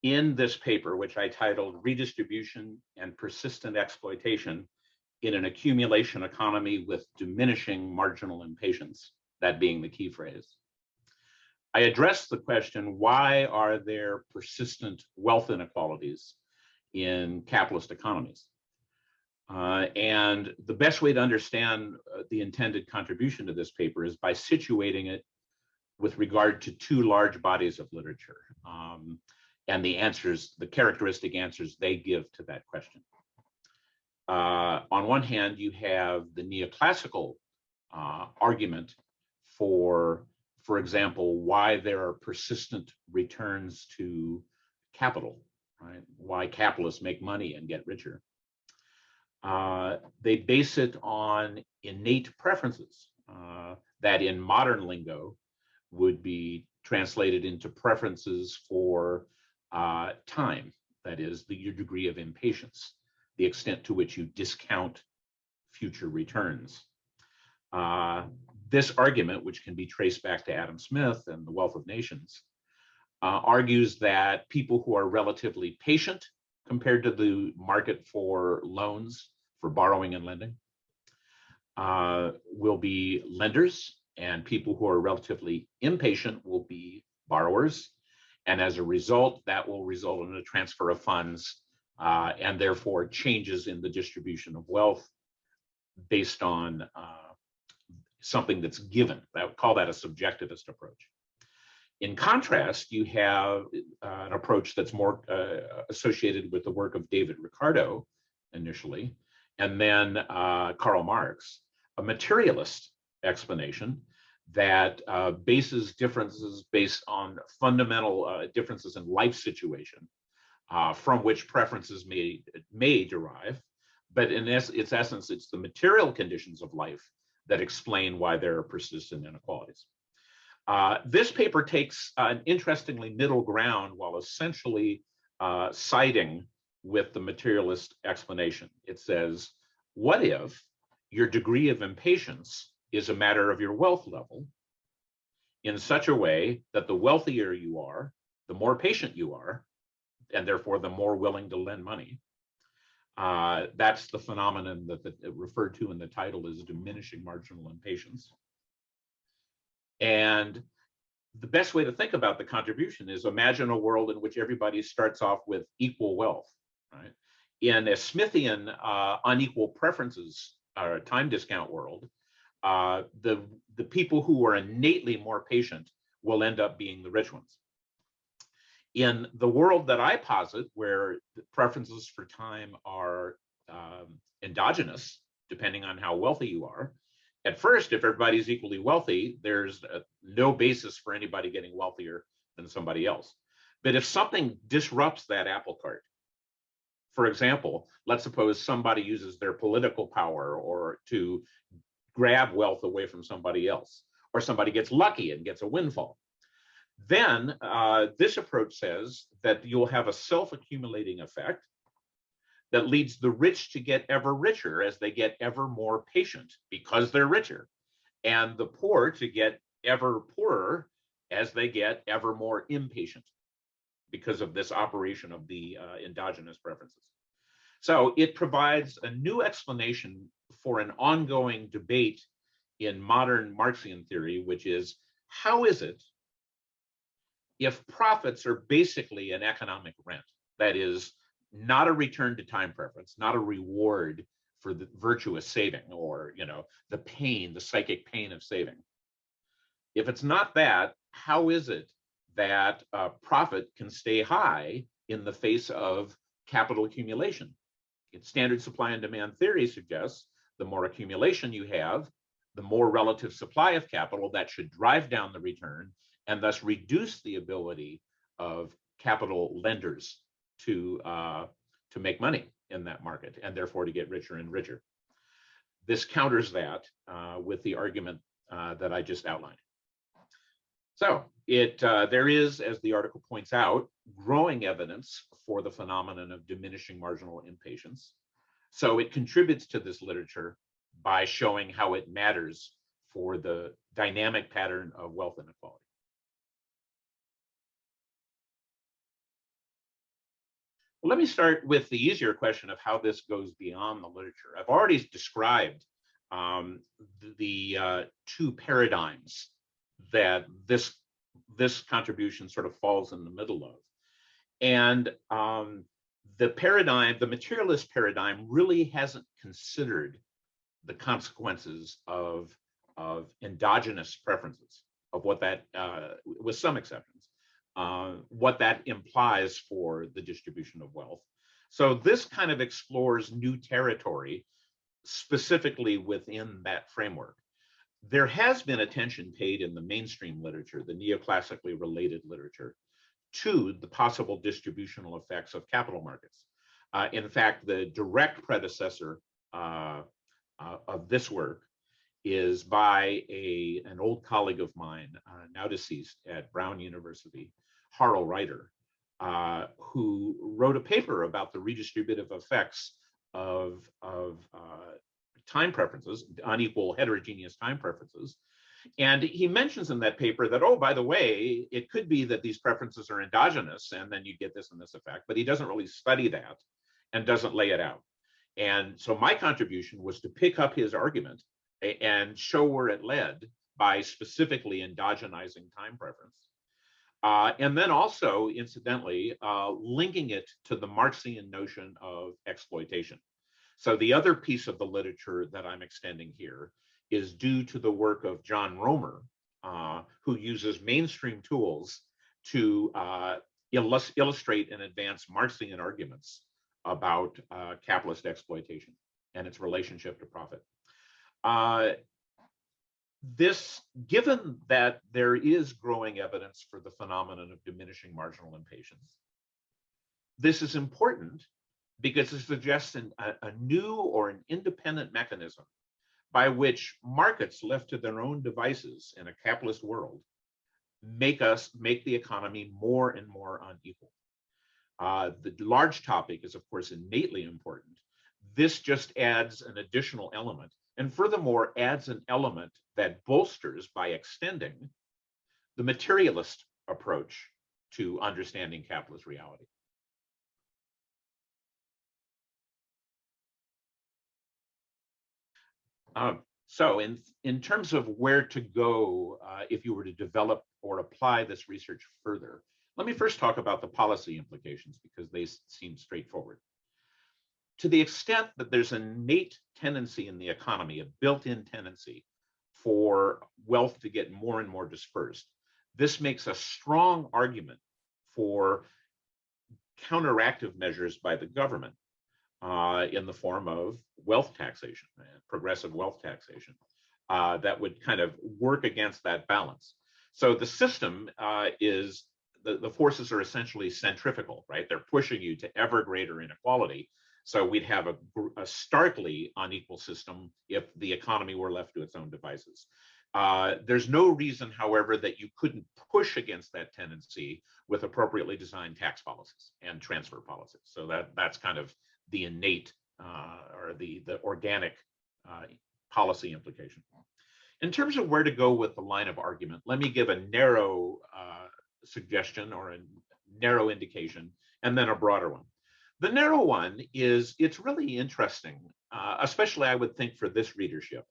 in this paper, which I titled Redistribution and Persistent Exploitation in an Accumulation Economy with Diminishing Marginal Impatience, that being the key phrase. I addressed the question, why are there persistent wealth inequalities in capitalist economies? And the best way to understand the intended contribution to this paper is by situating it with regard to two large bodies of literature and the answers, the characteristic answers they give to that question. On one hand, you have the neoclassical argument for example, why there are persistent returns to capital, right? Why capitalists make money and get richer. They base it on innate preferences that in modern lingo would be translated into preferences for time, that is, your degree of impatience, the extent to which you discount future returns. This argument, which can be traced back to Adam Smith and The Wealth of Nations, argues that people who are relatively patient compared to the market for loans, for borrowing and lending, will be lenders, and people who are relatively impatient will be borrowers. And as a result, that will result in a transfer of funds and therefore changes in the distribution of wealth based on something that's given. I would call that a subjectivist approach. In contrast, you have an approach that's more associated with the work of David Ricardo initially, and then Karl Marx, a materialist explanation that bases differences based on fundamental differences in life situation from which preferences may derive. But in its essence, it's the material conditions of life that explain why there are persistent inequalities. This paper takes an interestingly middle ground while essentially siding with the materialist explanation. It says, what if your degree of impatience is a matter of your wealth level in such a way that the wealthier you are, the more patient you are, and therefore the more willing to lend money? That's the phenomenon that referred to in the title as diminishing marginal impatience. And the best way to think about the contribution is imagine a world in which everybody starts off with equal wealth, right? In a Smithian unequal preferences time discount world, the people who are innately more patient will end up being the rich ones. In the world that I posit, where the preferences for time are endogenous, depending on how wealthy you are, at first, if everybody's equally wealthy, there's no basis for anybody getting wealthier than somebody else. But if something disrupts that apple cart, for example, let's suppose somebody uses their political power or to grab wealth away from somebody else, or somebody gets lucky and gets a windfall, then this approach says that you'll have a self-accumulating effect that leads the rich to get ever richer as they get ever more patient because they're richer, and the poor to get ever poorer as they get ever more impatient because of this operation of the endogenous preferences. So it provides a new explanation for an ongoing debate in modern Marxian theory, which is, how is it if profits are basically an economic rent, that is, not a return to time preference, not a reward for the virtuous saving or, the pain, the psychic pain of saving? If it's not that, how is it that profit can stay high in the face of capital accumulation? Its standard supply and demand theory suggests the more accumulation you have, the more relative supply of capital that should drive down the return and thus reduce the ability of capital lenders to make money in that market and therefore to get richer and richer. This counters that with the argument that I just outlined. So there is, as the article points out, growing evidence for the phenomenon of diminishing marginal impatience. So it contributes to this literature by showing how it matters for the dynamic pattern of wealth inequality. Well, let me start with the easier question of how this goes beyond the literature. I've already described um, the two paradigms that this contribution sort of falls in the middle of. And the materialist paradigm really hasn't considered the consequences of endogenous preferences, of what that, with some exceptions, what that implies for the distribution of wealth. So this kind of explores new territory specifically within that framework. There has been attention paid in the mainstream literature, the neoclassically related literature, to the possible distributional effects of capital markets. In fact, the direct predecessor of this work is by an old colleague of mine, now deceased, at Brown University, Harl Reiter, who wrote a paper about the redistributive effects of time preferences, unequal heterogeneous time preferences. And he mentions in that paper that, oh, by the way, it could be that these preferences are endogenous and then you get this and this effect, but he doesn't really study that and doesn't lay it out. And so my contribution was to pick up his argument and show where it led by specifically endogenizing time preference. And then also, incidentally, linking it to the Marxian notion of exploitation. So the other piece of the literature that I'm extending here is due to the work of John Romer, who uses mainstream tools to illustrate and advance Marxian arguments about capitalist exploitation and its relationship to profit. Given that there is growing evidence for the phenomenon of diminishing marginal impatience, this is important because it suggests a new or an independent mechanism by which markets left to their own devices in a capitalist world make the economy more and more unequal. The large topic is, of course, innately important. This just adds an additional element, and furthermore adds an element that bolsters, by extending, the materialist approach to understanding capitalist reality. So in terms of where to go if you were to develop or apply this research further, let me first talk about the policy implications because they seem straightforward. To the extent that there's an innate tendency in the economy, a built-in tendency for wealth to get more and more dispersed, this makes a strong argument for counteractive measures by the government in the form of wealth taxation, progressive wealth taxation, that would kind of work against that balance. So the system is, the forces are essentially centrifugal, right? They're pushing you to ever greater inequality. So we'd have a starkly unequal system if the economy were left to its own devices. There's no reason, however, that you couldn't push against that tendency with appropriately designed tax policies and transfer policies. So that's kind of the innate or the organic policy implication. In terms of where to go with the line of argument, let me give a narrow suggestion or a narrow indication and then a broader one. The narrow one is it's really interesting, especially I would think for this readership,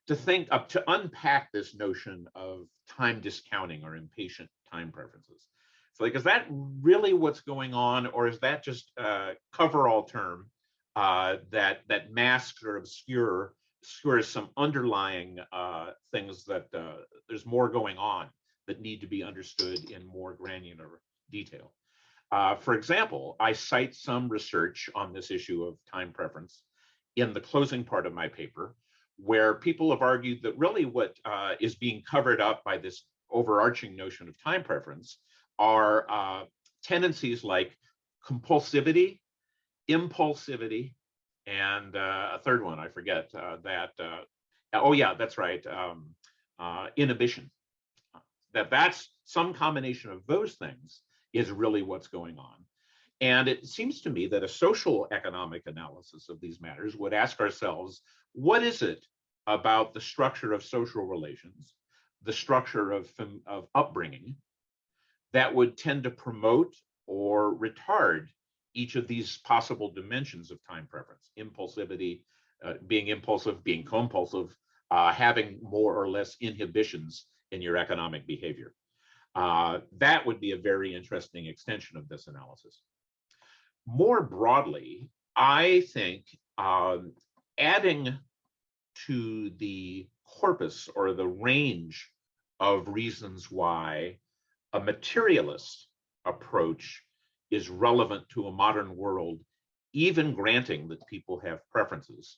to unpack this notion of time discounting or impatient time preferences. So, like, is that really what's going on, or is that just a coverall term that masks or obscures some underlying things that there's more going on that need to be understood in more granular detail? For example, I cite some research on this issue of time preference in the closing part of my paper, where people have argued that really what is being covered up by this overarching notion of time preference are tendencies like compulsivity, impulsivity, and a third one, I forget oh yeah, that's right, inhibition. That's some combination of those things is really what's going on. And it seems to me that a social economic analysis of these matters would ask ourselves, what is it about the structure of social relations, the structure of upbringing, that would tend to promote or retard each of these possible dimensions of time preference: impulsivity, being impulsive, being compulsive, having more or less inhibitions in your economic behavior. That would be a very interesting extension of this analysis. More broadly, I think adding to the corpus or the range of reasons why a materialist approach is relevant to a modern world, even granting that people have preferences,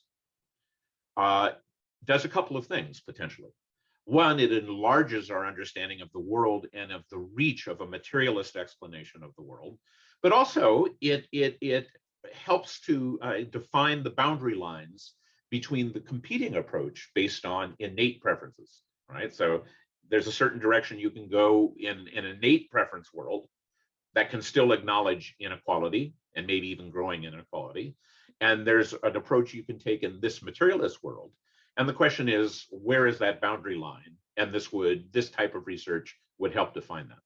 does a couple of things potentially. One, it enlarges our understanding of the world and of the reach of a materialist explanation of the world, but also it helps to define the boundary lines between the competing approach based on innate preferences, right? So there's a certain direction you can go in an innate preference world that can still acknowledge inequality and maybe even growing inequality. And there's an approach you can take in this materialist world. And the question is, where is that boundary line? And this type of research would help define that.